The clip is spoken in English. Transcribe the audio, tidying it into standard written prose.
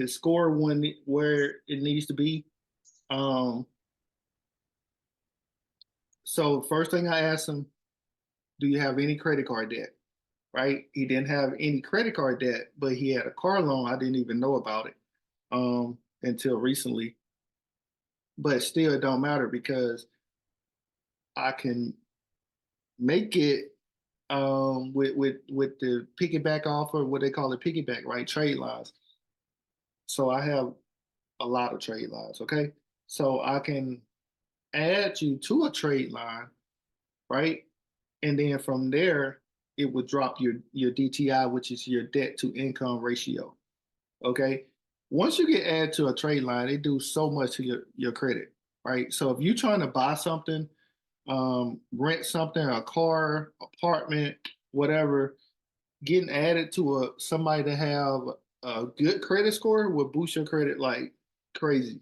his score when where it needs to be. Um, so first thing I asked him, do you have any credit card debt? Right? He didn't have any credit card debt, but he had a car loan. I didn't even know about it until recently. But still, it don't matter because I can make it with the piggyback offer, what they call it, piggyback, right? Trade lines. So I have a lot of trade lines. Okay, so I can add you to a trade line, right? And then from there, it would drop your DTI, which is your debt to income ratio. Okay. Once you get added to a trade line, they do so much to your credit, right? So if you're trying to buy something, rent something, a car, apartment, whatever, getting added to a somebody to have a good credit score will boost your credit like crazy.